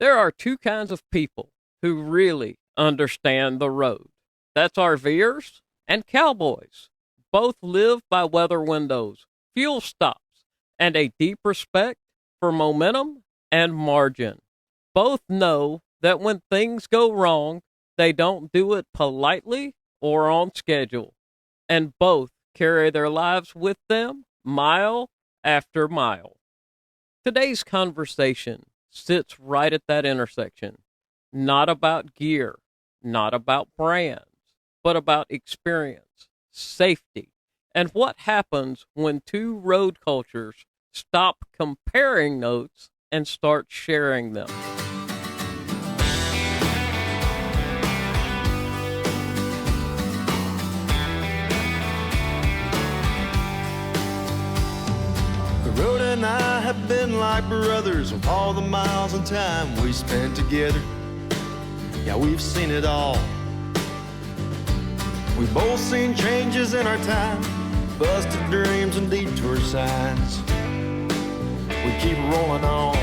There are two kinds of people who really understand the road. That's RVers and cowboys. Both live by weather windows, fuel stops, and a deep respect for momentum and margin. Both know that when things go wrong, they don't do it politely or on schedule. And both carry their lives with them mile after mile. Today's conversation sits right at that intersection. Not about gear, not about brands, but about experience, safety, and what happens when two road cultures stop comparing notes and start sharing them. The road and I have been like brothers with all the miles and time we spent together. Yeah, we've seen it all. We've both seen changes in our time, busted dreams and detour signs. We keep rolling on.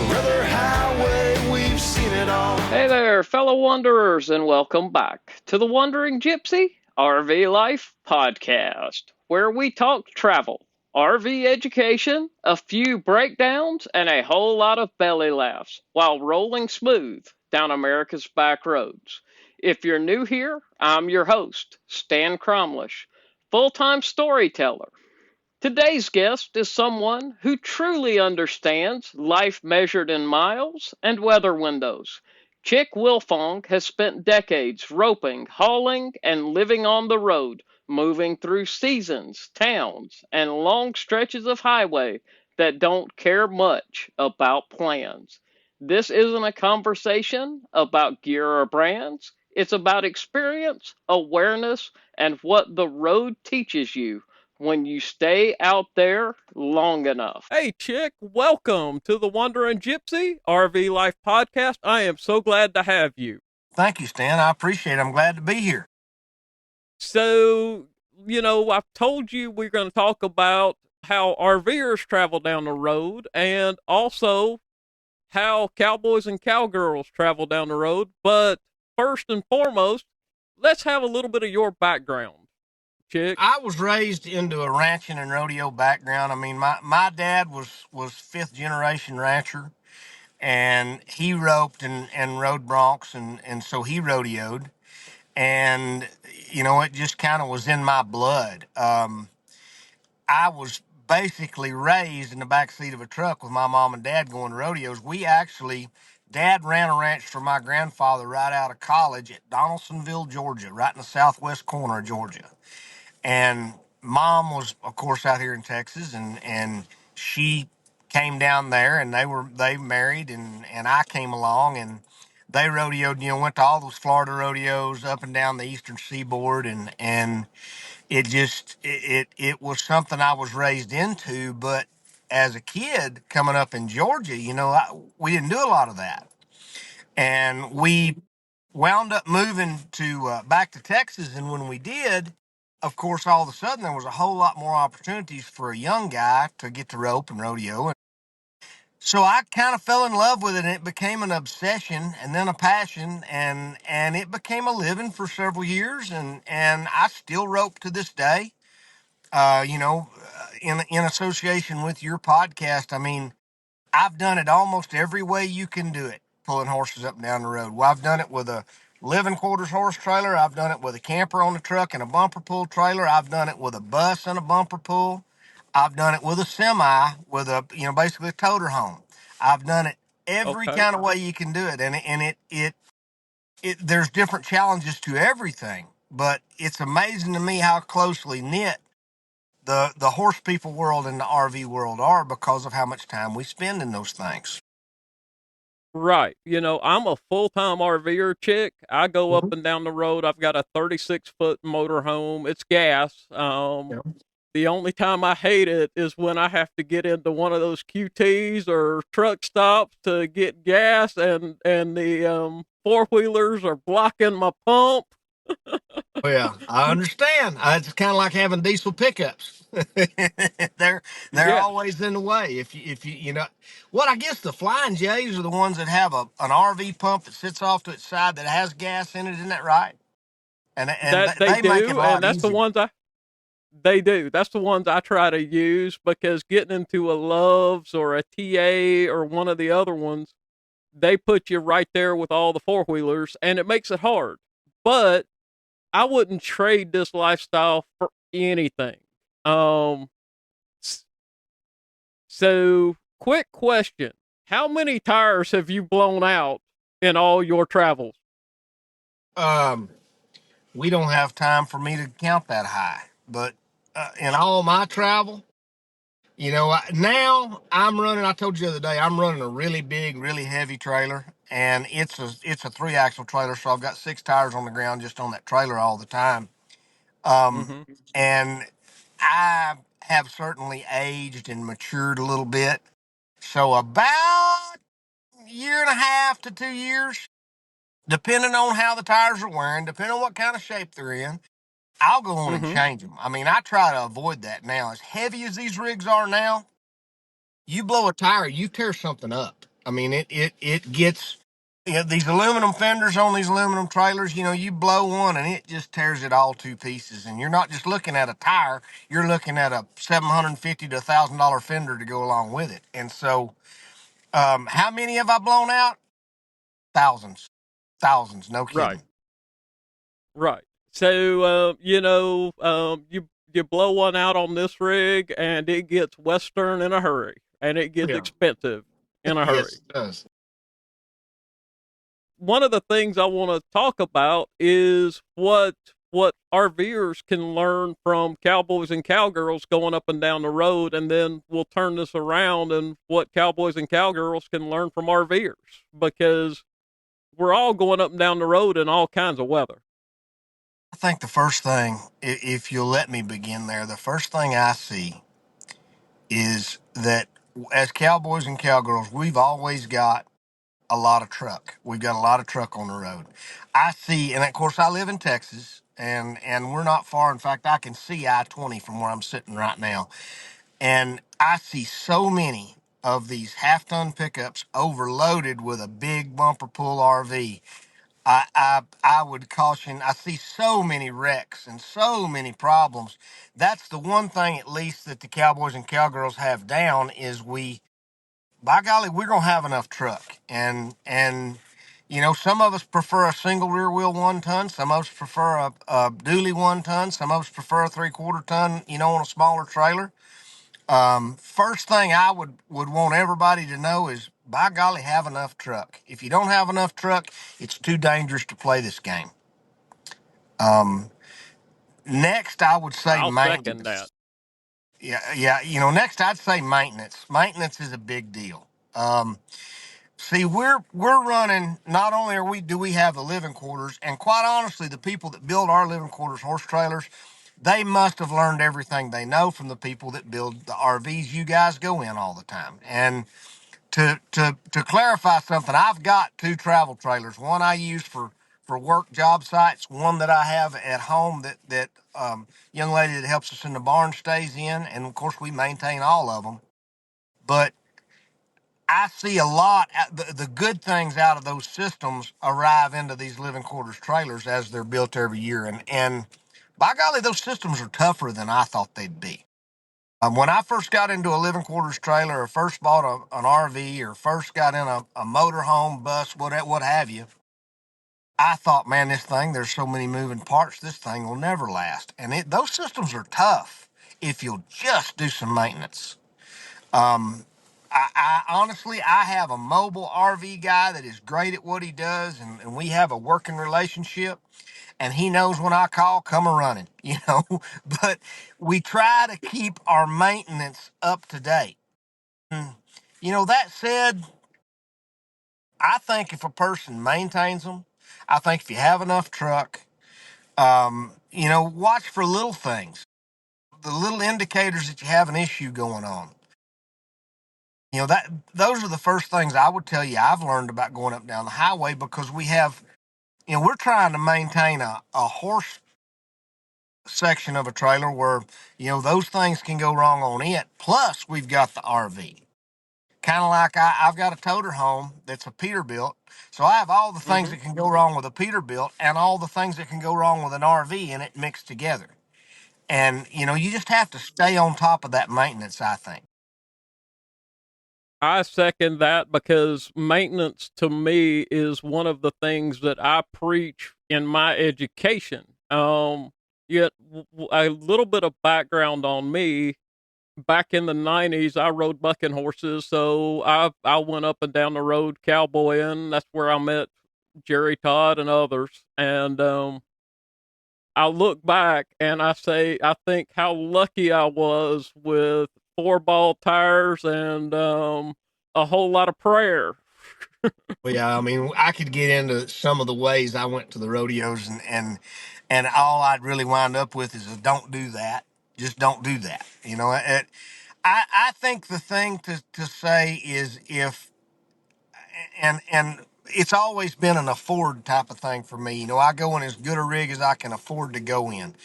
Brother Highway, we've seen it all. Hey there, fellow wanderers, and welcome back to the Wandering Gypsy RV Life Podcast, where we talk travel, RV education, a few breakdowns, and a whole lot of belly laughs while rolling smooth down America's back roads. If you're new here, I'm your host, Stan Cromlish, full-time storyteller. Today's guest is someone who truly understands life measured in miles and weather windows. Chick Wilfong has spent decades roping, hauling, and living on the road, moving through seasons, towns, and long stretches of highway that don't care much about plans. This isn't a conversation about gear or brands. It's about experience, awareness, and what the road teaches you when you stay out there long enough. Hey, Chick, welcome to the Wandering Gypsy RV Life Podcast. I am so glad to have you. Thank you, Stan. I appreciate it. I'm glad to be here. So, I've told you we're going to talk about how RVers travel down the road and also how cowboys and cowgirls travel down the road. But first and foremost, let's have a little bit of your background. Chick. I was raised into a ranching and rodeo background. I mean, my dad was fifth generation rancher, and he roped and rode broncs, and so he rodeoed. And, it just kind of was in my blood. I was basically raised in the back seat of a truck with my mom and dad going to rodeos. Dad ran a ranch for my grandfather right out of college at Donaldsonville, Georgia, right in the southwest corner of Georgia. And mom was, of course, out here in Texas, and she came down there, and they married, and I came along, and they rodeoed, went to all those Florida rodeos up and down the eastern seaboard, and it was something I was raised into. But as a kid coming up in Georgia, we didn't do a lot of that, and we wound up moving to back to Texas. And when we did, of course, all of a sudden there was a whole lot more opportunities for a young guy to get to rope and rodeo. So I kind of fell in love with it, and it became an obsession and then a passion, and it became a living for several years, and I still rope to this day. In association with your podcast, I mean, I've done it almost every way you can do it, pulling horses up and down the road. Well, I've done it with a living quarters horse trailer. I've done it with a camper on the truck and a bumper pull trailer. I've done it with a bus and a bumper pull. I've done it with a semi with basically a toter home. I've done it every kind of way you can do it. There's different challenges to everything, but it's amazing to me how closely knit the horse people world and the RV world are because of how much time we spend in those things. Right. I'm a full-time RVer, Chick. I go up and down the road. I've got a 36-foot motorhome. It's gas. The only time I hate it is when I have to get into one of those QTs or truck stops to get gas, and the four-wheelers are blocking my pump. Well, I understand. It's kind of like having diesel pickups. they're they're Yeah, always in the way. If you what I guess the Flying J's are the ones that have an RV pump that sits off to its side that has gas in it. Isn't that right? And that they they make it a do, and lot that's the easier. ones I they do. That's the ones I try to use because getting into a Love's or a TA or one of the other ones, they put you right there with all the four wheelers, and it makes it hard. But I wouldn't trade this lifestyle for anything. Um, so quick question: how many tires have you blown out in all your travels? Um, we don't have time for me to count that high, but in all my travel, now I'm running. I told you the other day I'm running a really big, really heavy trailer, and it's a 3 axle trailer, so I've got 6 tires on the ground just on that trailer all the time. Um, Mm-hmm. and I have certainly aged and matured a little bit. So about a year and a half to 2 years, depending on how the tires are wearing, depending on what kind of shape they're in, I'll go on and Mm-hmm. change them. I mean, I try to avoid that now. As heavy as these rigs are now, you blow a tire, you tear something up. I mean, it gets these aluminum fenders on these aluminum trailers. You blow one and it just tears it all to pieces. And you're not just looking at a tire; you're looking at a $750 to $1,000 fender to go along with it. And so, how many have I blown out? Thousands, thousands. No Right. kidding. Right. So, you blow one out on this rig, and it gets western in a hurry, and it gets Yeah. expensive in a Yes, hurry. it does. One of the things I want to talk about is what RVers can learn from cowboys and cowgirls going up and down the road, and then we'll turn this around and what cowboys and cowgirls can learn from RVers because we're all going up and down the road in all kinds of weather. I think the first thing, if you'll let me begin there, the first thing I see is that as cowboys and cowgirls, we've always got a lot of truck. We've got a lot of truck on the road. I see, and of course, I live in Texas, and we're not far. In fact, I can see I-20 from where I'm sitting right now, and I see so many of these half-ton pickups overloaded with a big bumper pull RV. I would caution. I see so many wrecks and so many problems. That's the one thing, at least, that the cowboys and cowgirls have down is by golly, we're gonna have enough truck. And some of us prefer a single rear wheel 1 ton. Some of us prefer a dually 1 ton. Some of us prefer a 3/4 ton. On a smaller trailer. First thing I would want everybody to know is, by golly, have enough truck. If you don't have enough truck, it's too dangerous to play this game. Um, Next, I would say I'll second that. maintenance. Yeah, yeah. Next I'd say maintenance. Maintenance is a big deal. See, we're running. Not only do we have the living quarters, and quite honestly, the people that build our living quarters horse trailers, they must have learned everything they know from the people that build the RVs you guys go in all the time. And to clarify something, I've got 2 travel trailers. One I use for work job sites. One that I have at home that young lady that helps us in the barn stays in, and of course we maintain all of them. But I see a lot. The good things out of those systems arrive into these living quarters trailers as they're built every year, and by golly, those systems are tougher than I thought they'd be. When I first got into a living quarters trailer, or first bought an RV, or first got in a motorhome, bus, what have you, I thought, man, this thing, there's so many moving parts, this thing will never last. And those systems are tough if you'll just do some maintenance. Um, I honestly, I have a mobile RV guy that is great at what he does, and we have a working relationship. And he knows when I call, come a running, But we try to keep our maintenance up to date. That said, I think if a person maintains them, I think if you have enough truck, watch for little things, the little indicators that you have an issue going on. That those are the first things I would tell you I've learned about going up and down the highway because we have we're trying to maintain a horse section of a trailer where, those things can go wrong on it. Plus, we've got the RV. Kind of like I've got a toter home that's a Peterbilt. So I have all the things Hmm. that can go wrong with a Peterbilt and all the things that can go wrong with an RV, and it mixed together. And, you just have to stay on top of that maintenance, I think. I second that because maintenance to me is one of the things that I preach in my education. Yet a little bit of background on me. Back in the '90s, I rode bucking horses, so I went up and down the road cowboying. That's where I met Jerry Todd and others. And I look back and I say, I think how lucky I was with 4 ball tires and a whole lot of prayer. Well, yeah, I mean, I could get into some of the ways I went to the rodeos, and all I'd really wind up with is a don't do that. Just don't do that. I think the thing to say is if, and it's always been an afford type of thing for me. I go in as good a rig as I can afford to go in.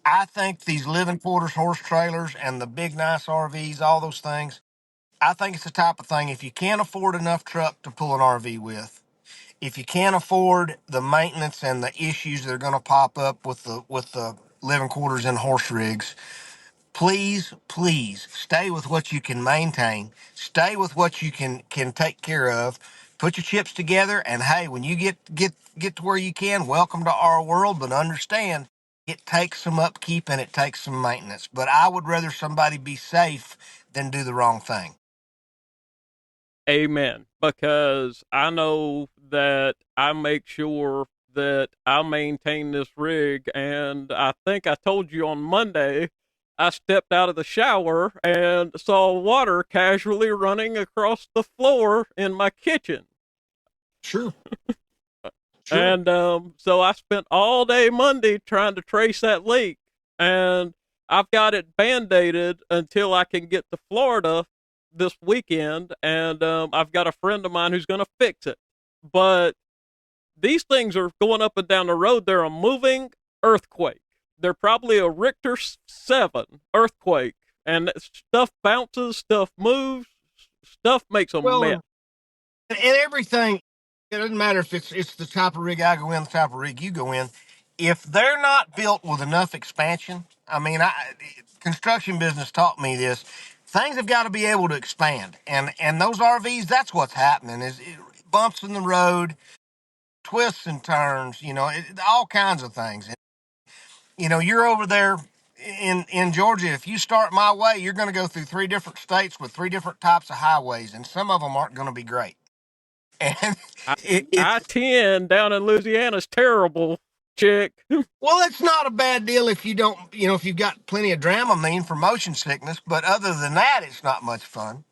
I think these living quarters horse trailers and the big nice RVs, all those things, I think it's the type of thing if you can't afford enough truck to pull an RV with, if you can't afford the maintenance and the issues that are going to pop up with the living quarters and horse rigs, please stay with what you can maintain. Stay with what you can take care of. Put your chips together, and hey, when you get to where you can, welcome to our world. But understand, it takes some upkeep and it takes some maintenance. But I would rather somebody be safe than do the wrong thing. Amen. Because I know that I make sure that I maintain this rig. And I think I told you on Monday, I stepped out of the shower and saw water casually running across the floor in my kitchen. Sure, sure. And so I spent all day Monday trying to trace that leak. And I've got it band aided until I can get to Florida this weekend. And I've got a friend of mine who's going to fix it. But these things are going up and down the road. They're a moving earthquake. They're probably a Richter 7 earthquake. And stuff bounces, stuff moves, stuff makes a Well, mess. and everything. It doesn't matter if it's the type of rig I go in, the type of rig you go in. If they're not built with enough expansion, I mean, construction business taught me this. Things have got to be able to expand, and those RVs, that's what's happening. Is bumps in the road, twists and turns, all kinds of things. And, you're over there in Georgia. If you start my way, you're going to go through 3 different states with 3 different types of highways, and some of them aren't going to be great. And I, it's I-10 down in Louisiana is terrible, chick. well, it's not a bad deal if you don't, if you've got plenty of Dramamine for motion sickness. But other than that, it's not much fun.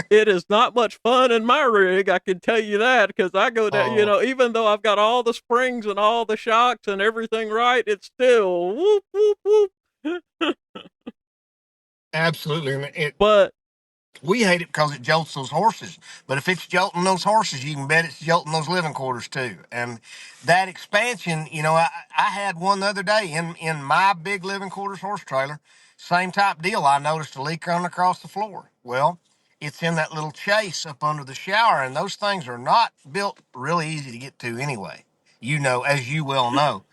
It is not much fun in my rig, I can tell you that, because I go down, Oh, even though I've got all the springs and all the shocks and everything right, it's still whoop, whoop, whoop. absolutely. And But we hate it because it jolts those horses. But if it's jolting those horses, you can bet it's jolting those living quarters too. And that expansion, I had one the other day in my big living quarters horse trailer. Same type deal. I noticed a leak running across the floor. Well, it's in that little chase up under the shower, and those things are not built really easy to get to anyway. As you well know.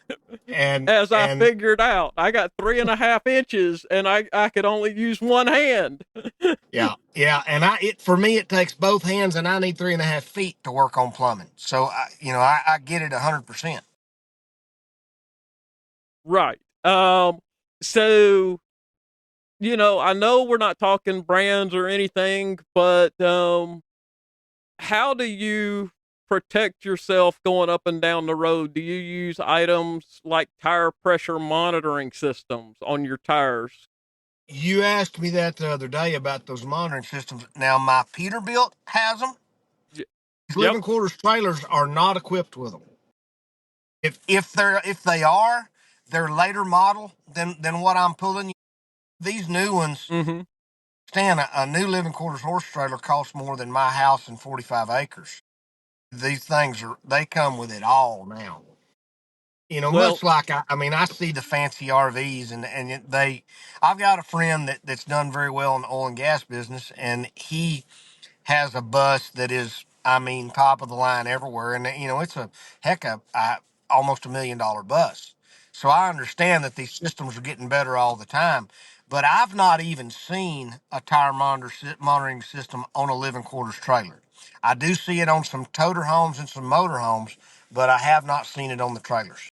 And as I and figured out, I got 3.5 inches and I could only use one hand. yeah, yeah, and for me it takes both hands, and I need 3.5 feet to work on plumbing. So I get it 100%. Right. So, I know we're not talking brands or anything, but how do you protect yourself going up and down the road? Do you use items like tire pressure monitoring systems on your tires? You asked me that the other day about those monitoring systems. Now my Peterbilt has them. Y- These Yep. living quarters trailers are not equipped with them. If they are, they're later model than what I'm pulling. These new ones, Mm-hmm. Stan, a new living quarters horse trailer costs more than my house and 45 acres. These things they come with it all now. Well, Much like I mean, I see the fancy RVs and I've got a friend that's done very well in the oil and gas business, and he has a bus that is, I mean, top of the line everywhere, and it's a heck of almost $1 million bus. So I understand that these systems are getting better all the time, but I've not even seen a monitoring system on a living quarters trailer. I do see it on some toter homes and some motor homes, but I have not seen it on the trailers.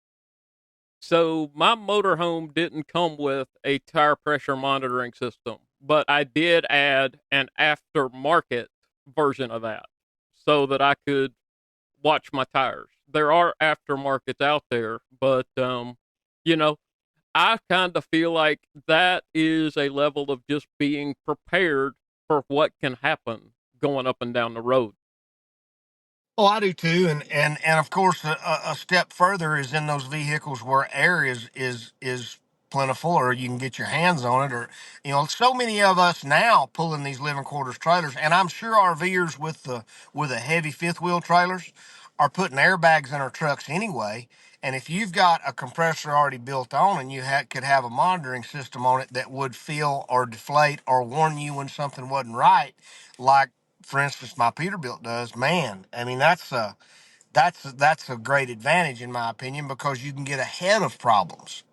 so my motorhome didn't come with a tire pressure monitoring system, but I did add an aftermarket version of that so that I could watch my tires. There are aftermarkets out there, but you know, I kind of feel like that is a level of just being prepared for what can happen going up and down the road. Oh, I do too, and of course, a step further is in those vehicles where air is plentiful, or you can get your hands on it, or so many of us now pulling these living quarters trailers, and I'm sure RVers with the heavy fifth wheel trailers are putting airbags in our trucks anyway. And if you've got a compressor already built on, and you could have a monitoring system on it that would fill or deflate or warn you when something wasn't right, like for instance, my Peterbilt does, man. I mean, that's a great advantage in my opinion because you can get ahead of problems.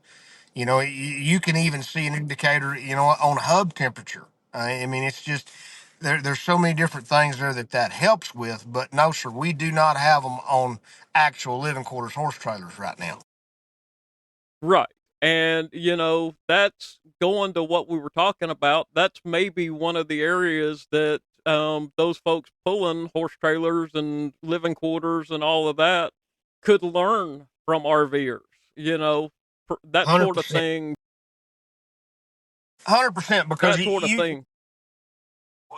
You can even see an indicator, on hub temperature. I mean, it's just there's so many different things there that helps with. But no, sir, we do not have them on actual living quarters horse trailers right now. Right. And, that's going to what we were talking about. That's maybe one of the areas that those folks pulling horse trailers and living quarters and all of that could learn from RVers, that Hundred sort of percent, thing, 100%. Because that sort of thing.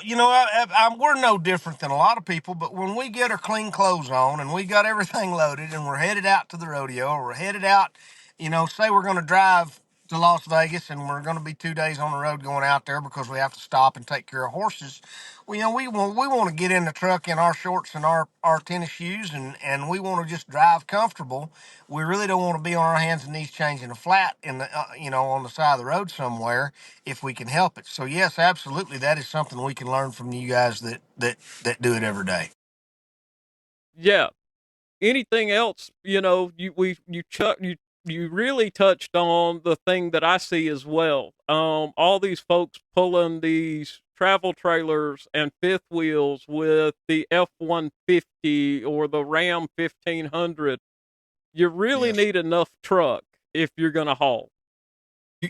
we're no different than a lot of people, but when we get our clean clothes on and we got everything loaded and we're headed out to the rodeo, or we're headed out, say we're going to drive to Las Vegas and we're going to be 2 days on the road going out there because we have to stop and take care of horses. Well, we want to get in the truck in our shorts and our tennis shoes, and we want to just drive comfortable. We really don't want to be on our hands and knees changing a flat in the on the side of the road somewhere if we can help it. So yes, absolutely, that is something we can learn from you guys that do it every day. Yeah. Anything else, you really touched on the thing that I see as well. All these folks pulling these travel trailers and fifth wheels with the F-150 or the Ram 1500. You really Yes. need enough truck if you're going to haul.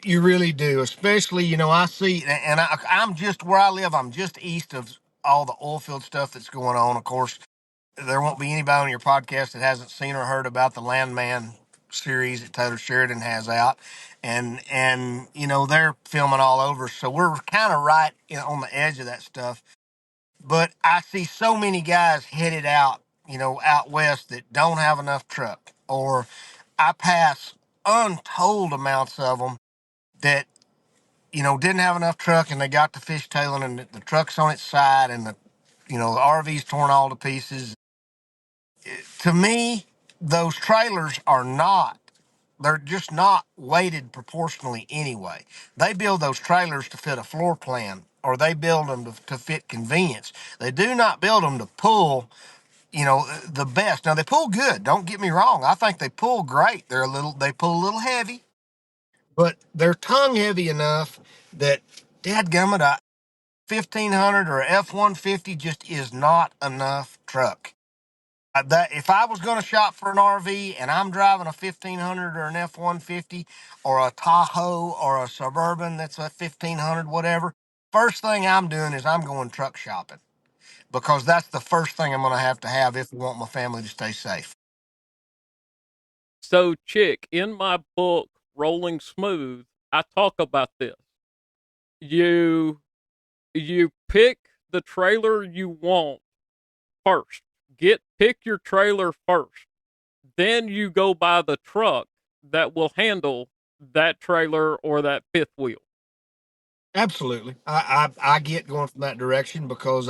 You really do, especially I see, and I'm just where I live. I'm just east of all the oil field stuff that's going on. Of course, there won't be anybody on your podcast that hasn't seen or heard about the Landman series that Taylor Sheridan has out, and they're filming all over. So we're kind of right on the edge of that stuff. But I see so many guys headed out, out west that don't have enough truck, or I pass untold amounts of them that didn't have enough truck, and they got the fishtailing, and the truck's on its side, and the RV's torn all to pieces. To me, those trailers are not. They're just not weighted proportionally anyway. They build those trailers to fit a floor plan, or they build them to fit convenience. They do not build them to pull, the best. Now they pull good. Don't get me wrong. I think they pull great. They pull a little heavy, but they're tongue heavy enough that, dadgummit, a 1500 or a F-150 just is not enough truck. That if I was going to shop for an RV and I'm driving a 1500 or an F-150 or a Tahoe or a Suburban that's a 1500, whatever, first thing I'm doing is I'm going truck shopping because that's the first thing I'm going to have if I want my family to stay safe. So, Chick, in my book, Rolling Smooth, I talk about this. You you pick the trailer you want first. Pick your trailer first. Then you go buy the truck that will handle that trailer or that fifth wheel. Absolutely. I get going from that direction because,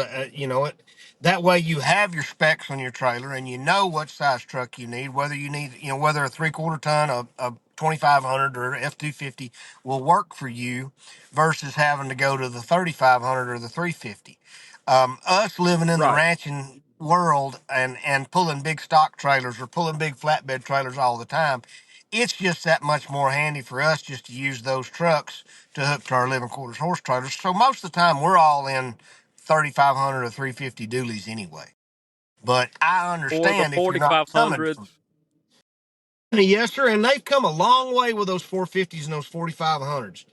that way you have your specs on your trailer and you know what size truck you need, whether you need, whether a 3/4 ton, a 2500 or F-250 will work for you versus having to go to the 3500 or the 350. Us living in the Right. ranching world and pulling big stock trailers or pulling big flatbed trailers all the time, it's just that much more handy for us just to use those trucks to hook to our 11 quarters horse trailers. So most of the time we're all in 3,500 or 350 dualies anyway. But I Or the understand if you're not coming 4500s. from. Yes, sir. And they've come a long way with those 450s and those 4500s.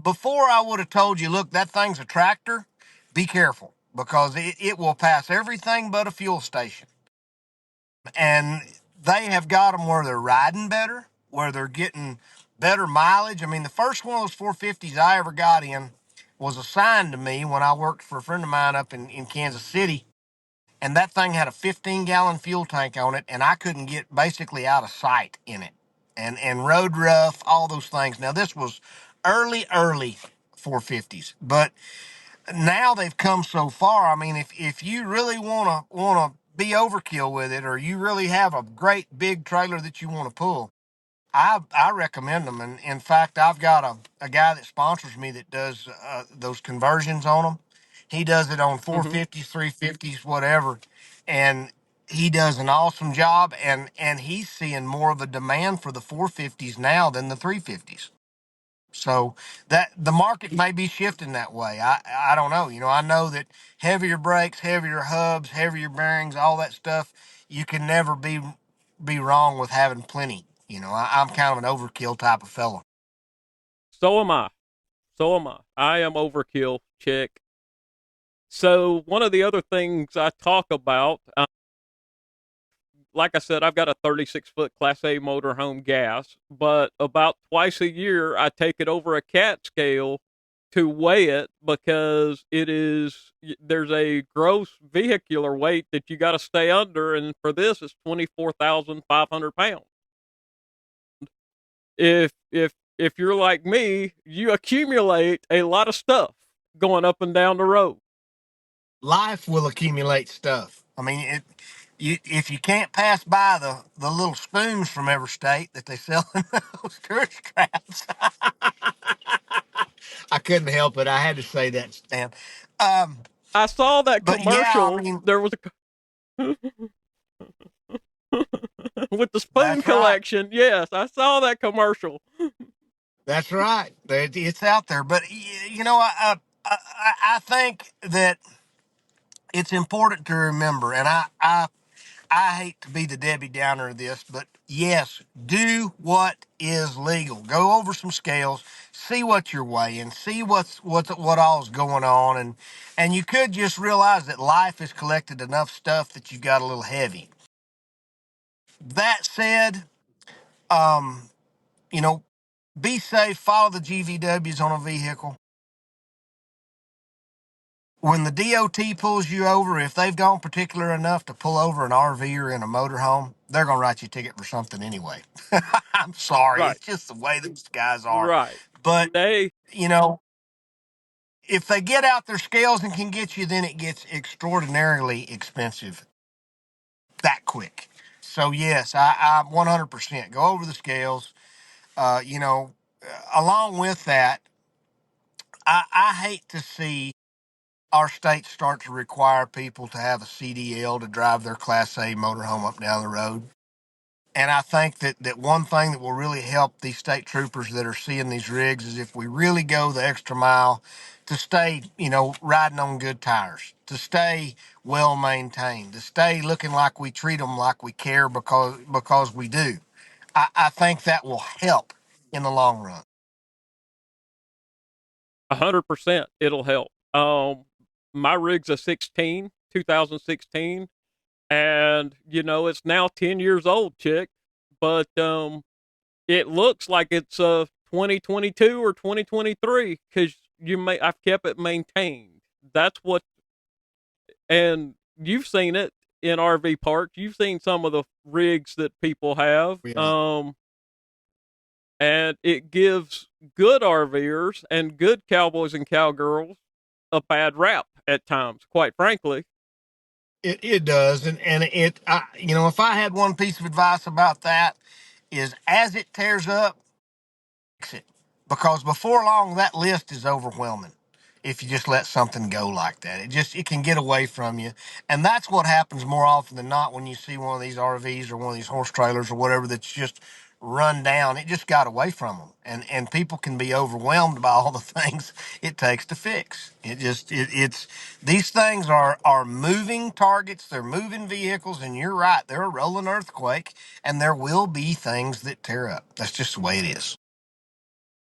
Before I would have told you, look, that thing's a tractor. Be careful because it will pass everything but a fuel station. And they have got them where they're riding better, where they're getting better mileage. I mean, the first one of those 450s I ever got in was assigned to me when I worked for a friend of mine up in Kansas City. And that thing had a 15-gallon fuel tank on it, and I couldn't get basically out of sight in it. And road rough, all those things. Now, this was early 450s, but now they've come so far. I mean, if you really wanna be overkill with it, or you really have a great big trailer that you want to pull, I recommend them. And in fact, I've got a guy that sponsors me that does those conversions on them. He does it on Hmm. 450s, 350s, whatever, and he does an awesome job. And he's seeing more of a demand for the 450s now than the 350s. So that the market may be shifting that way. I don't know. I know that heavier brakes, heavier hubs, heavier bearings, all that stuff, you can never be wrong with having plenty. I'm kind of an overkill type of fella. So am I. So am I. I am overkill, chick. So one of the other things I talk about, like I said, I've got a 36-foot Class A motorhome gas, but about twice a year I take it over a cat scale to weigh it because there's a gross vehicular weight that you got to stay under, and for this it's 24,500 pounds. If you're like me, you accumulate a lot of stuff going up and down the road. Life will accumulate stuff. I mean, if you can't pass by the little spoons from every state that they sell in those tourist traps, I couldn't help it. I had to say that, Stan. Um, I saw that but yeah, I commercial. mean, There was a with the spoon that's right. collection. Yes, I saw that commercial. That's right. It's out there. But I think that it's important to remember, and I hate to be the Debbie Downer of this, but yes, do what is legal. Go over some scales, see what you're weighing, see what all's going on, and you could just realize that life has collected enough stuff that you got a little heavy. That said, um, you know, be safe. Follow the GVWs on a vehicle. When the DOT pulls you over, if they've gone particular enough to pull over an RVer in a motorhome, they're going to write you a ticket for something anyway. I'm sorry. Right, It's just the way those guys are. right. But, They you know, if they get out their scales and can get you, then it gets extraordinarily expensive that quick. So, yes, I 100% go over the scales. Along with that, I hate to see our state start to require people to have a CDL to drive their Class A motorhome up down the road. And I think that one thing that will really help these state troopers that are seeing these rigs is if we really go the extra mile to stay, riding on good tires, to stay well maintained, to stay looking like we treat them like we care because we do. I think that will help in the long run. 100% it'll help. My rig's a 16, 2016, and it's now 10 years old, chick. But it looks like it's 2022 or 2023 because I've kept it maintained. That's what, and you've seen it in RV parks. You've seen some of the rigs that people have. Yeah. And it gives good RVers and good cowboys and cowgirls a bad rap at times, quite frankly. It does, and if I had one piece of advice about that, is as it tears up, fix it, because before long that list is overwhelming. If you just let something go like that, it can get away from you, and that's what happens more often than not when you see one of these RVs or one of these horse trailers or whatever that's just run down. It just got away from them, and people can be overwhelmed by all the things it takes to fix. It's these things are moving targets, they're moving vehicles, and you're right, they're a rolling earthquake, and there will be things that tear up. That's just the way it is.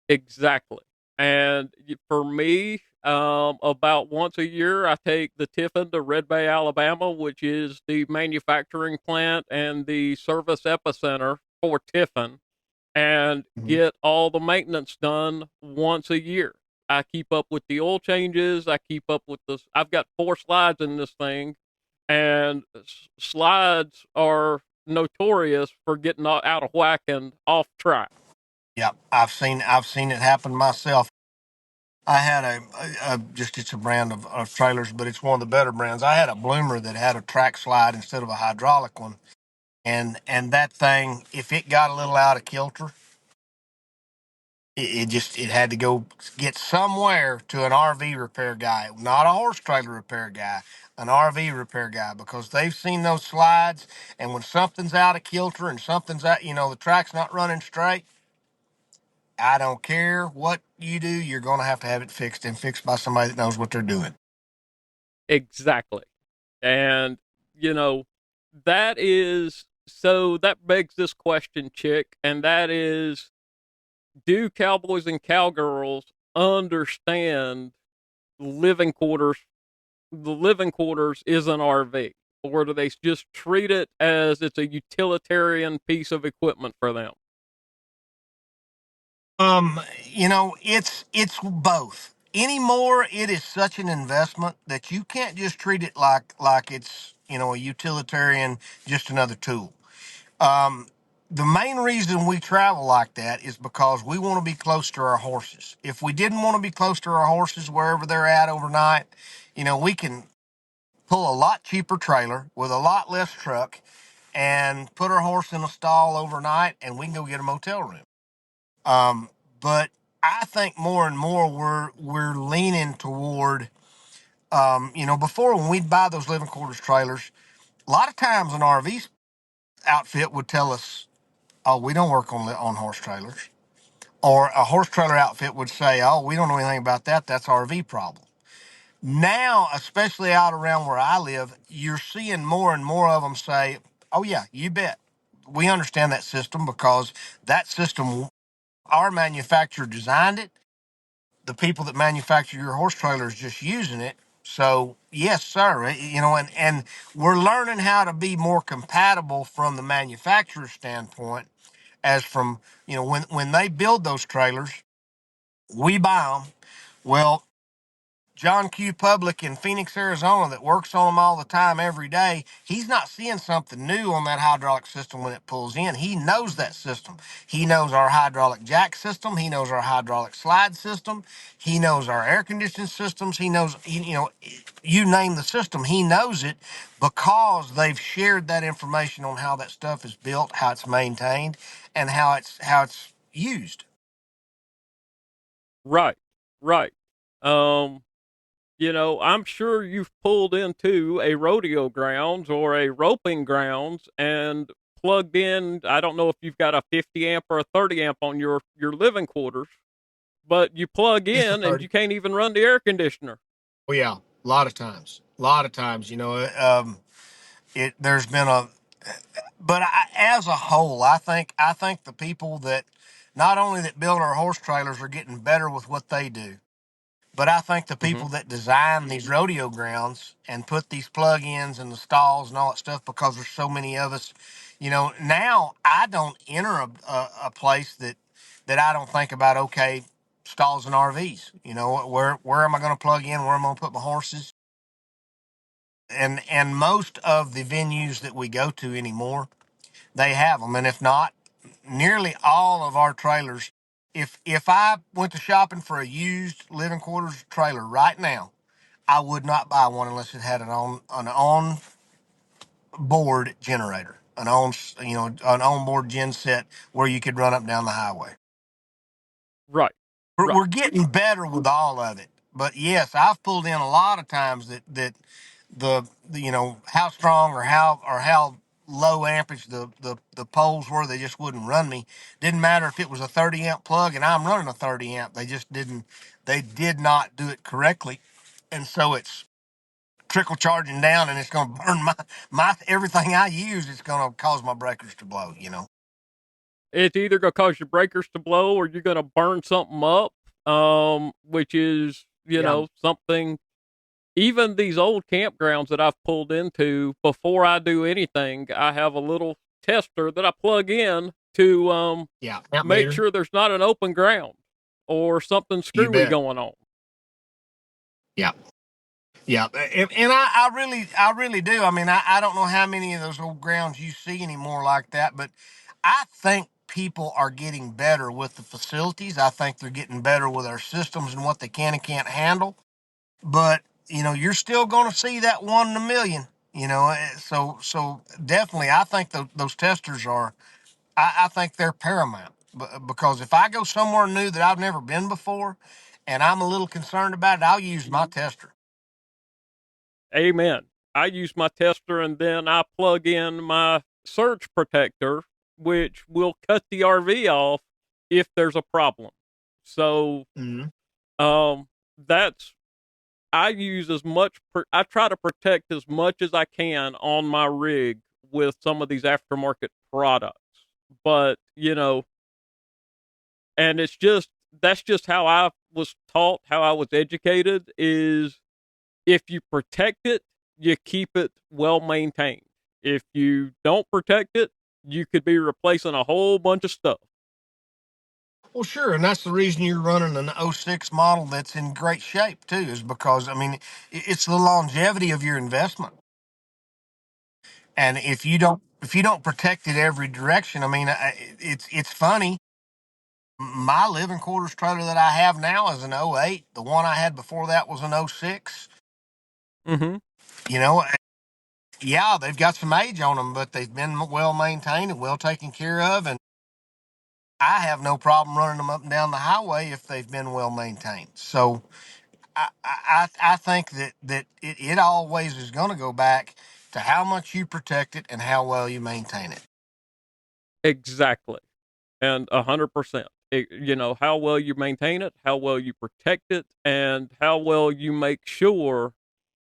Exactly. And for me, about once a year, I take the Tiffin to Red Bay, Alabama, which is the manufacturing plant and the service epicenter for Tiffin, and Mhm. get all the maintenance done once a year. I keep up with the oil changes. I keep up with this. I've got 4 slides in this thing, and slides are notorious for getting out of whack and off track. Yep, I've seen it happen myself. I had just it's a brand of trailers, but it's one of the better brands. I had a Bloomer that had a track slide instead of a hydraulic one, and that thing, if it got a little out of kilter, it had to go get somewhere to an RV repair guy, not a horse trailer repair guy, an RV repair guy, because they've seen those slides, and when something's out of kilter and something's out, the track's not running straight. I don't care what you do, you're going to have it fixed and fixed by somebody that knows what they're doing. Exactly. And, you know, that is so that begs this question, Chick, and that is, do cowboys and cowgirls understand living quarters? The living quarters is an RV, or do they just treat it as it's a utilitarian piece of equipment for them? It's both. Anymore, it is such an investment that you can't just treat it like it's a utilitarian, just another tool. Um, the main reason we travel like that is because we want to be close to our horses. If we didn't want to be close to our horses wherever they're at overnight, we can pull a lot cheaper trailer with a lot less truck and put our horse in a stall overnight, and we can go get a motel room. But I think more and more we're leaning toward, before when we'd buy those living quarters trailers, a lot of times an RV outfit would tell us, "Oh, we don't work on horse trailers," or a horse trailer outfit would say, "Oh, we don't know anything about that. That's RV problem." Now, especially out around where I live, you're seeing more and more of them say, "Oh yeah, you bet. We understand that system because that system, our manufacturer designed it. The people that manufacture your horse trailer is just using it. So yes, sir. And we're learning how to be more compatible from the manufacturer standpoint, as from when they build those trailers, we buy them. Well, John Q. Public in Phoenix, Arizona, that works on them all the time, every day, he's not seeing something new on that hydraulic system when it pulls in. He knows that system. He knows our hydraulic jack system. He knows our hydraulic slide system. He knows our air conditioning systems. He knows, you name the system, he knows it, because they've shared that information on how that stuff is built, how it's maintained, and how it's used. Right, right. Um, I'm sure you've pulled into a rodeo grounds or a roping grounds and plugged in. I don't know if you've got a 50 amp or a 30 amp on your living quarters, but you plug It's a in and 30. you can't even run the air conditioner. Oh yeah, a lot of times, there's been but as a whole, I think the people that not only that build our horse trailers are getting better with what they do, but I think the Hmm. people that design these rodeo grounds and put these plug-ins in the stalls and all that stuff, because there's so many of us, now I don't enter a place that I don't think about, okay, stalls and RVs. Where am I going to plug in? Where am I going to put my horses? And most of the venues that we go to anymore, they have them. And if not, nearly all of our trailers. If I went to shopping for a used living quarters trailer right now, I would not buy one unless it had an onboard generator, an onboard gen set where you could run up and down the highway. Right. We're, Right. we're getting better with all of it, but yes, I've pulled in a lot of times that the how strong or how low ampage the poles were, they just wouldn't run me. Didn't matter if it was a 30 amp plug and I'm running a 30 amp, they did not do it correctly, and so it's trickle charging down, and it's going to burn my everything I use. It's going to cause my breakers to blow. It's either going to cause your breakers to blow or you're going to burn something up, which is, Yeah. something. Even these old campgrounds that I've pulled into, before I do anything, I have a little tester that I plug in to Yeah. Amp make meter. sure there's not an open ground or something You screwy bet. going on. Yeah. Yeah, and I really do. I mean, I don't know how many of those old grounds you see anymore like that, but I think people are getting better with the facilities. I think they're getting better with our systems and what they can and can't handle. But you're still going to see that one in a million. So definitely, I think those testers are. I think they're paramount. Because if I go somewhere new that I've never been before, and I'm a little concerned about it, I'll use my tester. Amen. I use my tester and then I plug in my surge protector, which will cut the RV off if there's a problem. So, Mhm. um, that's I use as much. I try to protect as much as I can on my rig with some of these aftermarket products. But and that's just how I was taught, how I was educated. Is if you protect it, you keep it well maintained. If you don't protect it, you could be replacing a whole bunch of stuff. Well, sure, and that's the reason you're running an '06 model that's in great shape too, is because I mean it's the longevity of your investment. And if you don't protect it every direction, I mean it's funny. My living quarters trailer that I have now is an '08. The one I had before that was an '06. Mm-hmm. You know, yeah, they've got some age on them, but they've been well maintained and well taken care of, and I have no problem running them up and down the highway if they've been well maintained. So I think that it always is going to go back to how much you protect it and how well you maintain it. Exactly. And 100%. How well you maintain it, how well you protect it, and how well you make sure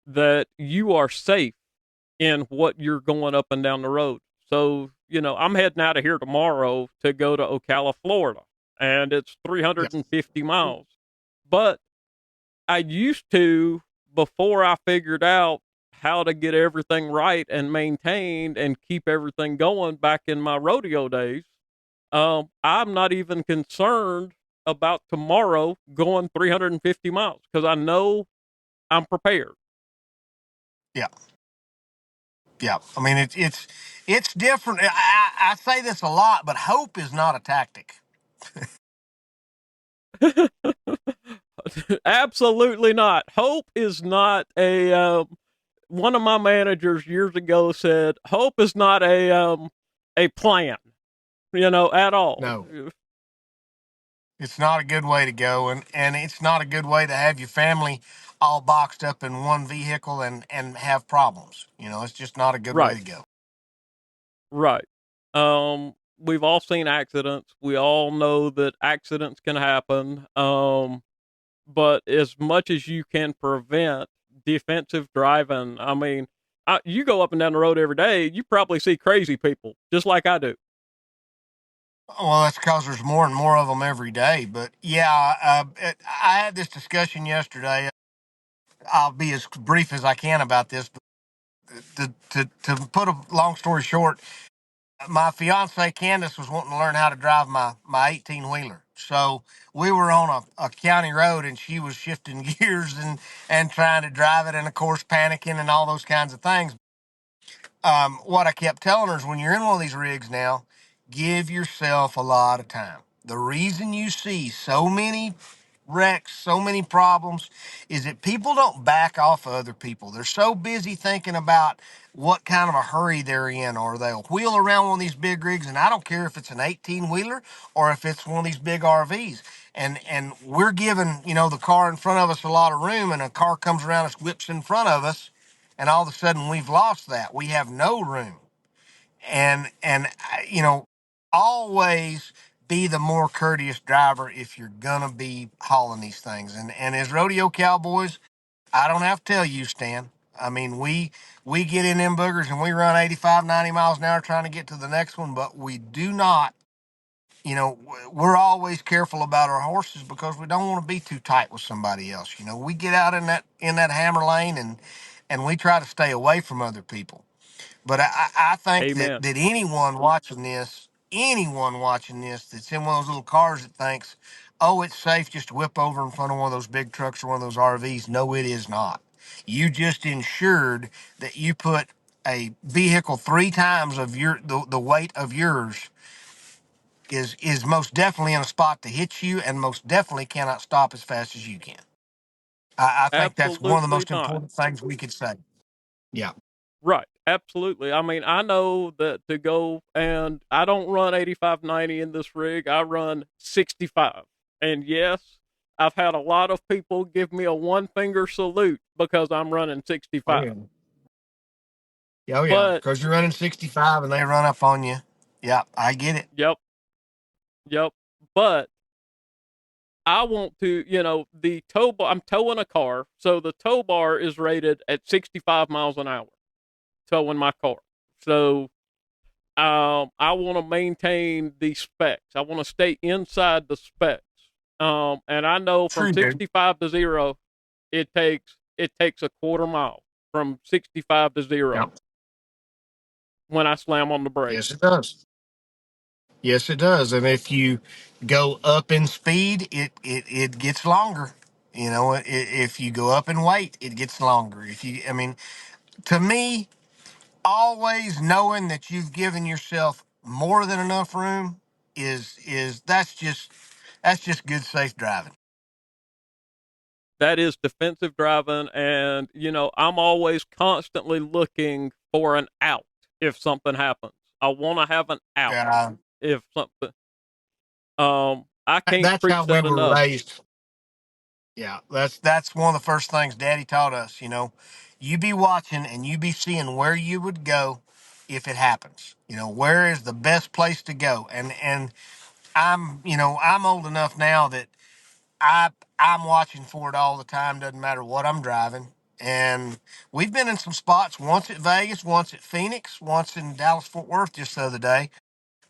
that you are safe in what you're going up and down the road. So, I'm heading out of here tomorrow to go to Ocala, Florida, and it's Yeah. 350 miles. But I used to, before I figured out how to get everything right and maintained and keep everything going back in my rodeo days, I'm not even concerned about tomorrow going 350 miles because I know I'm prepared. Yeah. Yeah. I mean, it's different. I say this a lot, but hope is not a tactic. Absolutely not. Hope is not a. One of my managers years ago said, "Hope is not a plan." At all. No, it's not a good way to go, and it's not a good way to have your family all boxed up in one vehicle and have problems. It's just not a good way Right. to go. Right. We've all seen accidents. We all know that accidents can happen. But as much as you can prevent defensive driving, I mean, you go up and down the road every day, you probably see crazy people just like I do. Well, that's because there's more and more of them every day. But yeah, I had this discussion yesterday. I'll be as brief as I can about this. But to put a long story short, my fiance Candace was wanting to learn how to drive my 18 wheeler. So we were on a county road, and she was shifting gears and trying to drive it, and of course panicking and all those kinds of things. What I kept telling her is, when you're in one of these rigs now, give yourself a lot of time. The reason you see so many wrecks, so many problems, is that people don't back off of other people. They're so busy thinking about what kind of a hurry they're in, or they'll wheel around one of these big rigs, and I don't care if it's an 18 wheeler or if it's one of these big RVs. And we're giving, the car in front of us a lot of room, and a car comes around us, whips in front of us, and all of a sudden we've lost that. We have no room. And always be the more courteous driver if you're gonna be hauling these things. And as rodeo cowboys, I don't have to tell you, Stan. I mean, we get in them boogers and we run 85, 90 miles an hour trying to get to the next one, but we do not. We're always careful about our horses because we don't want to be too tight with somebody else. We get out in that hammer lane, and we try to stay away from other people. But I think that, Amen. that anyone watching this that's in one of those little cars that thinks, oh, it's safe just to whip over in front of one of those big trucks or one of those RVs. No, it is not. You just ensured that you put a vehicle three times of the weight of yours is most definitely in a spot to hit you, and most definitely cannot stop as fast as you can. I think that's one of the Absolutely most not. important things we could say. Yeah. Right. Absolutely. I mean, I know that to go, and I don't run 85, 90 in this rig. I run 65. And yes, I've had a lot of people give me a one finger salute because I'm running Oh 65. yeah. Yeah, oh yeah, But because you're running 65 and they run up on you. Yeah, I get it. yep, yep. But I want to, the tow bar, I'm towing a car. So the tow bar is rated at 65 miles an hour, towing my car. So I want to maintain the specs. I want to stay inside the specs. And I know from True, dude. 65 to 0, it takes a quarter mile from 65 to 0 Yep. when I slam on the brake. Yes, it does. Yes, it does. And if you go up in speed, it gets longer. If you go up in weight, it gets longer. I mean, to me, always knowing that you've given yourself more than enough room is that's just good, safe driving. That is defensive driving, and I'm always constantly looking for an out if something happens. I want to have an out Yeah, if something. I can't that's how preach we that were enough. raised. Yeah, that's one of the first things Daddy taught us. You be watching and you be seeing where you would go if it happens. Where is the best place to go? And I'm old enough now that I I'm watching for it all the time. Doesn't matter what I'm driving. And we've been in some spots. Once at Vegas, once at Phoenix, once in Dallas Fort Worth just the other day,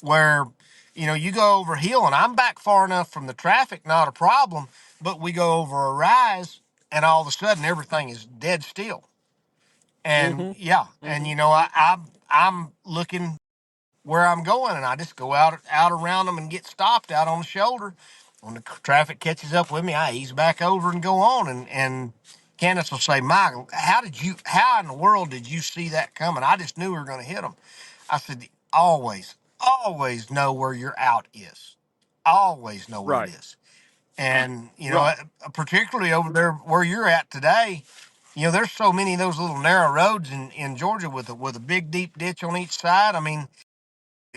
where you go over a hill and I'm back far enough from the traffic, not a problem, but we go over a rise and all of a sudden everything is dead still. And Mm-hmm. yeah, and Mm-hmm. I'm looking where I'm going, and I just go out around them and get stopped out on the shoulder. When the traffic catches up with me, I ease back over and go on. And Candace will say, "Michael, how in the world did you see that coming? I just knew we were going to hit them." I said, always know where your out is. Always know where it Right. is. And, Right. particularly over there where you're at today, there's so many of those little narrow roads in Georgia with a big deep ditch on each side. I mean,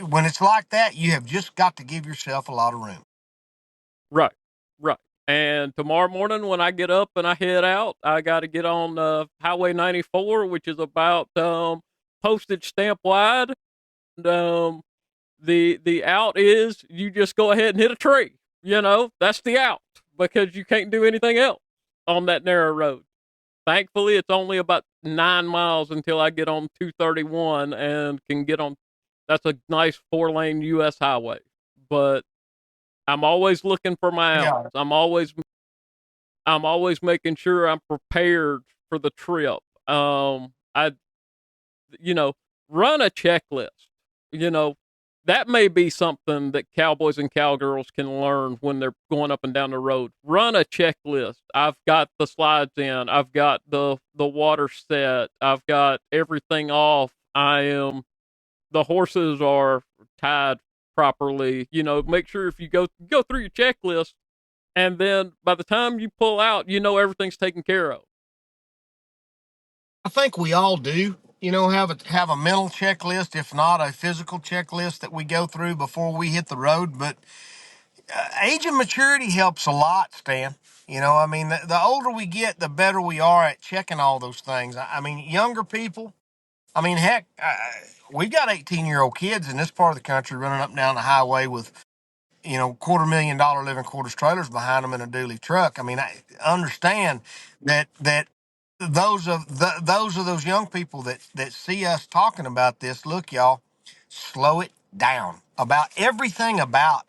when it's like that, you have just got to give yourself a lot of room. Right. Right. And tomorrow morning when I get up and I head out, I got to get on Highway 94, which is about postage stamp wide. And the out is you just go ahead and hit a tree. That's the out because you can't do anything else on that narrow road. Thankfully, it's only about 9 miles until I get on 231 and can get on. That's a nice 4-lane U.S. highway. But I'm always looking for my outs. Yeah. I'm always making sure I'm prepared for the trip. I you know run a checklist. You know that may be something that cowboys and cowgirls can learn when they're going up and down the road. Run a checklist. I've got the slides in. I've got the water set. I've got everything off. The horses are tied properly. Make sure if you go through your checklist, and then by the time you pull out, everything's taken care of. I think we all do, have a mental checklist, if not a physical checklist that we go through before we hit the road. But age and maturity helps a lot, Stan. The older we get, the better we are at checking all those things. I mean, younger people, heck, we've got 18-year-old kids in this part of the country running up and down the highway with, $250,000 living quarters trailers behind them in a dually truck. I mean, I understand that those young people that see us talking about this. Look, y'all, slow it down about everything about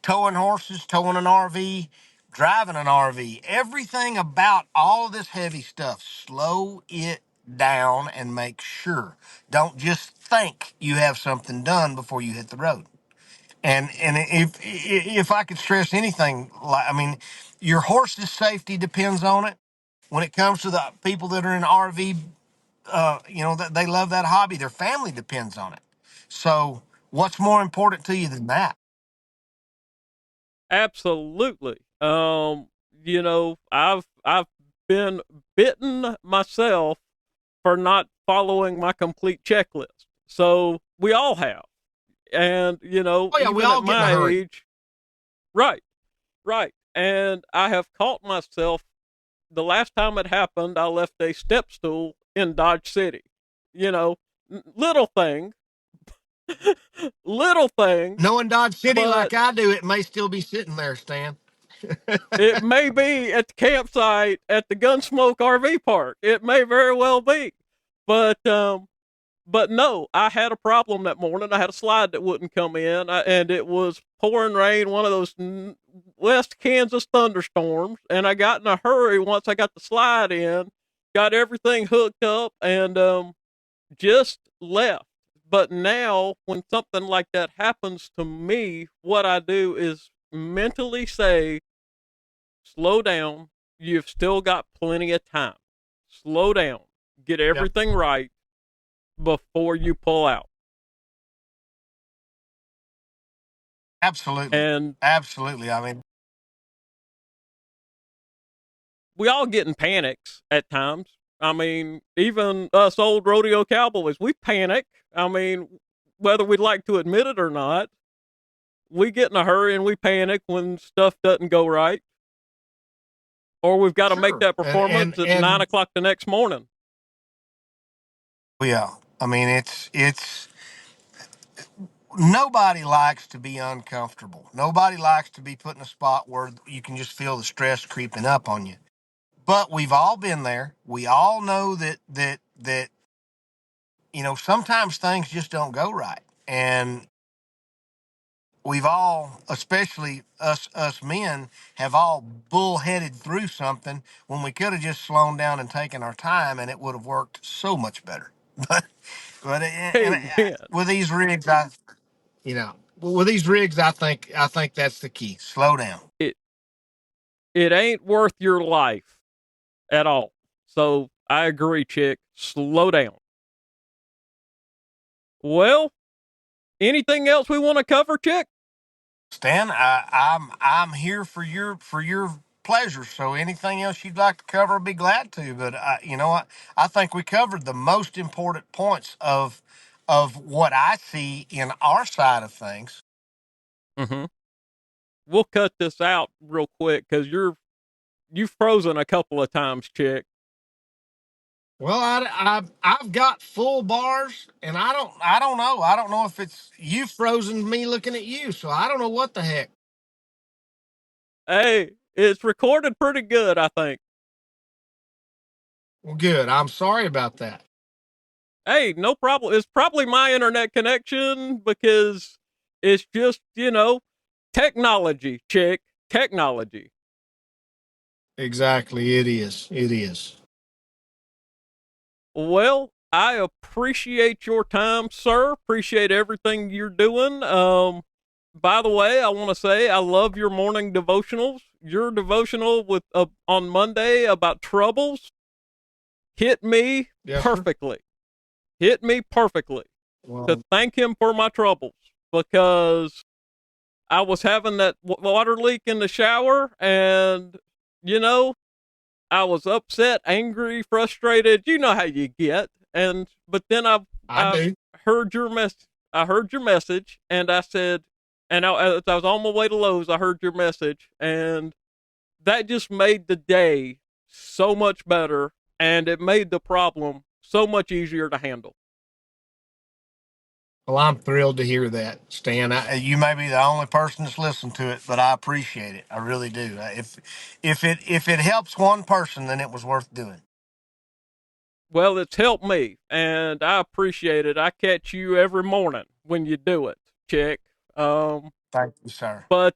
towing horses, towing an RV, driving an RV, everything about all of this heavy stuff. Slow it down and make sure. Don't just think you have something done before you hit the road. And if I could stress anything, your horse's safety depends on it. When it comes to the people that are in RV, that they love that hobby, their family depends on it. So, what's more important to you than that? Absolutely. I've been bitten myself for not following my complete checklist. So we all have. And, Oh yeah, we even all at get in a my hurry. age, right, right. And I have caught myself the last time it happened, I left a step stool in Dodge City. Little thing, little thing, Knowing Dodge City but like I do, it may still be sitting there, Stan. it may be at the campsite at the Gunsmoke RV park. It may very well be. But no, I had a problem that morning. I had a slide that wouldn't come in, and it was pouring rain, one of those West Kansas thunderstorms. And I got in a hurry once I got the slide in, got everything hooked up, and just left. But now, when something like that happens to me, what I do is mentally say, slow down. You've still got plenty of time. Slow down. Get Yep. everything right before you pull out. Absolutely. And Absolutely. we all get in panics at times. I mean, even us old rodeo cowboys, we panic. I mean, whether we'd like to admit it or not, we get in a hurry and we panic when stuff doesn't go right. Or we've got to make Sure. that And and performance at and 9 o'clock the next morning. yeah, it's nobody likes to be uncomfortable. Nobody likes to be put in a spot where you can just feel the stress creeping up on you. But we've all been there. We all know that sometimes things just don't go right. And we've all, especially us men, have all bullheaded through something when we could have just slowed down and taken our time, and it would have worked so much better. But Amen. with these rigs, with these rigs, I think that's the key. Slow down. It it ain't worth your life at all. So I agree, chick. Slow down. Well, anything else we want to cover, chick? Stan, I'm here for your pleasure. So anything else you'd like to cover, I'd be glad to. But you know what? I think we covered the most important points of what I see in our side of things. Mm-hmm. We'll cut this out real quick because you've frozen a couple of times, chick. Well, I've got full bars, and I don't know if it's you frozen me looking at you. So I don't know what the heck. Hey, it's recorded pretty good, I think. Well, good. I'm sorry about that. Hey, no problem. It's probably my internet connection because it's just, technology, chick. Technology. Exactly. It is. It is. Well, I appreciate your time, sir. Appreciate everything you're doing. By the way, I want to say I love your morning devotionals. Your devotional with on Monday about troubles hit me Yes, sir. perfectly. Hit me perfectly to Well, thank him for my troubles because I was having that water leak in the shower, and you know, I was upset, angry, frustrated. You know how you get. And but then I I do. heard your I heard your message, and I said, and as I was on my way to Lowe's, I heard your message, and that just made the day so much better, and it made the problem so much easier to handle. Well, I'm thrilled to hear that, Stan. You may be the only person that's listened to it, but I appreciate it. I really do. If it helps one person, then it was worth doing. Well, it's helped me, and I appreciate it. I catch you every morning when you do it, Chick. Thank you, sir. But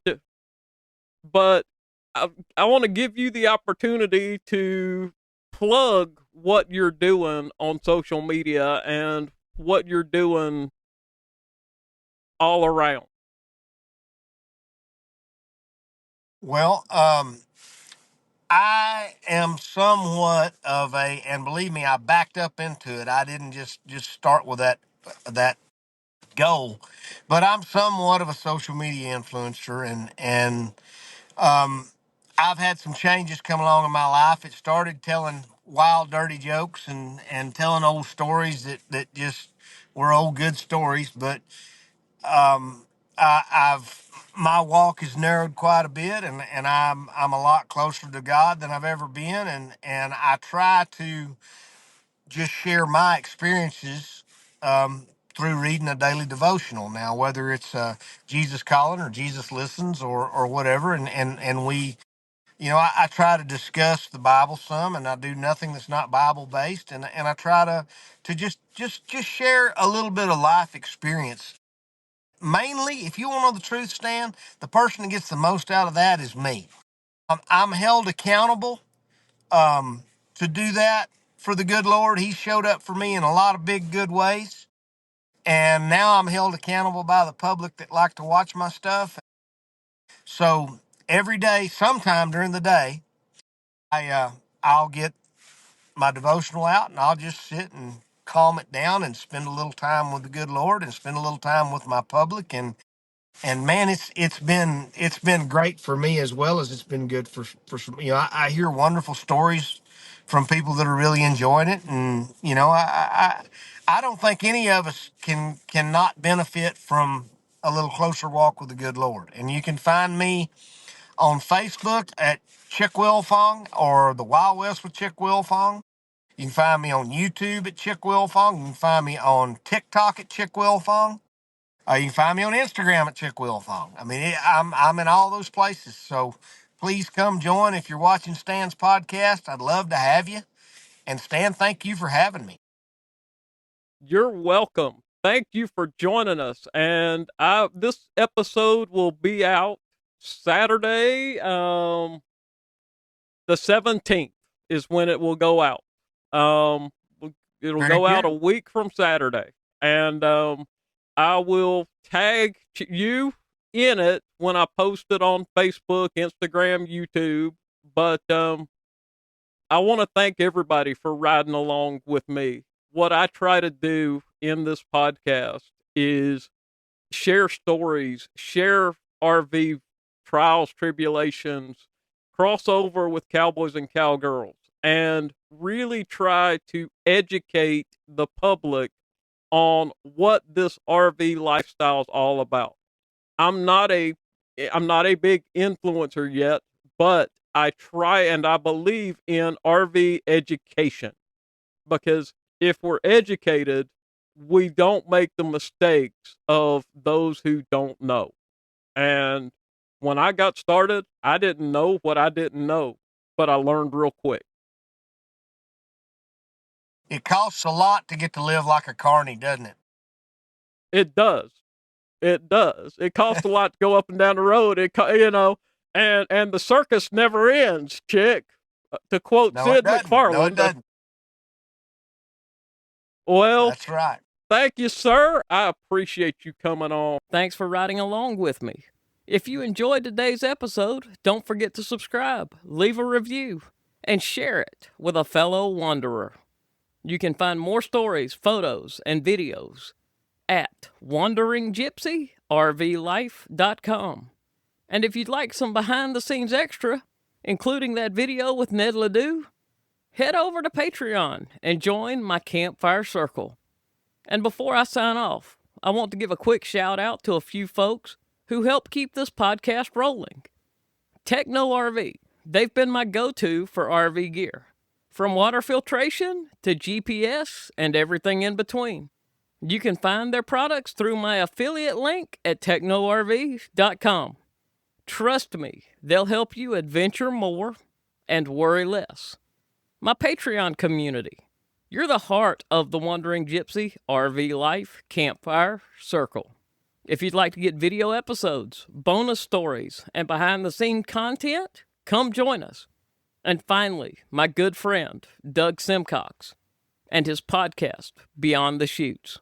but I, I want to give you the opportunity to plug what you're doing on social media and what you're doing all around. Well, I am somewhat of a, and believe me, I backed up into it. I didn't just start with that goal, but I'm somewhat of a social media influencer, and um, I've had some changes come along in my life. It started telling wild, dirty jokes and telling old stories that just were old good stories, but I've my walk has narrowed quite a bit, and I'm a lot closer to God than I've ever been, and I try to just share my experiences through reading a daily devotional. Now, whether it's Jesus Calling or Jesus Listens or whatever, and we, I try to discuss the Bible some, and I do nothing that's not Bible based, and I try to just share a little bit of life experience. Mainly, if you want to know the truth, Stan, the person that gets the most out of that is me. I'm held accountable to do that for the good Lord. He showed up for me in a lot of big, good ways. And now I'm held accountable by the public that like to watch my stuff. So every day, sometime during the day, I'll get my devotional out and I'll just sit and calm it down and spend a little time with the good Lord and spend a little time with my public, and man, it's been great for me as well as it's been good for some. I hear wonderful stories from people that are really enjoying it, and I don't think any of us cannot benefit from a little closer walk with the good Lord. And you can find me on Facebook at Chick Wilfong or the Wild West with Chick Wilfong. You can find me on YouTube at Chick Wilfong. You can find me on TikTok at Chick Wilfong. You can find me on Instagram at Chick Wilfong. I mean, I'm in all those places. So please come join if you're watching Stan's podcast. I'd love to have you. And Stan, thank you for having me. You're welcome. Thank you for joining us. And this episode will be out Saturday, the 17th is when it will go out. Um, it'll Very go out good. a week from Saturday, and I will tag you in it when I post it on Facebook, Instagram, YouTube. But I want to thank everybody for riding along with me. What I try to do in this podcast is share stories, share RV trials, tribulations, crossover with cowboys and cowgirls, and really try to educate the public on what this RV lifestyle is all about. I'm not a I'm not a big influencer yet, but I try and I believe in RV education, because if we're educated, we don't make the mistakes of those who don't know. And when I got started, I didn't know what I didn't know, but I learned real quick. It costs a lot to get to live like a carny, doesn't it? It does. It does. It costs a lot to go up and down the road. And the circus never ends, Chick. To quote No, it Sid doesn't. No, it MacFarlane. doesn't. Well, That's right. thank you, sir. I appreciate you coming on. Thanks for riding along with me. If you enjoyed today's episode, don't forget to subscribe, leave a review, and share it with a fellow wanderer. You can find more stories, photos, and videos at Wandering Gypsy rvlife.com. And if you'd like some behind-the-scenes extra, including that video with Ned Ledoux, head over to Patreon and join my campfire circle. And before I sign off, I want to give a quick shout out to a few folks who help keep this podcast rolling. Techno RV, they've been my go-to for RV gear, from water filtration to GPS and everything in between. You can find their products through my affiliate link at technorv.com. Trust me, they'll help you adventure more and worry less. My Patreon community, you're the heart of the Wandering Gypsy RV Life Campfire Circle. If you'd like to get video episodes, bonus stories, and behind-the-scenes content, come join us. And finally, my good friend, Doug Simcox, and his podcast, Beyond the Chutes.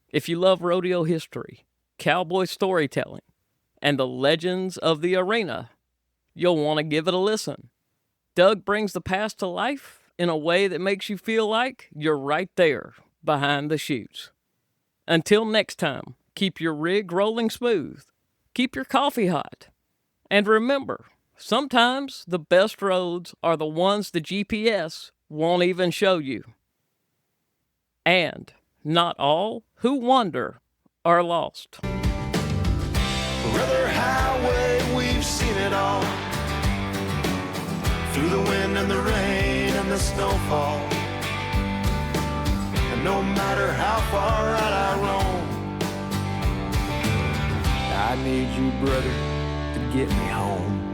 If you love rodeo history, cowboy storytelling, and the legends of the arena, you'll want to give it a listen. Doug brings the past to life in a way that makes you feel like you're right there behind the chutes. Until next time, keep your rig rolling smooth, keep your coffee hot, and remember, sometimes the best roads are the ones the GPS won't even show you. And not all who wander are lost. Brother Highway, we've seen it all. Through the wind and the rain and the snowfall. And no matter how far out I roam, I need you, brother, to get me home.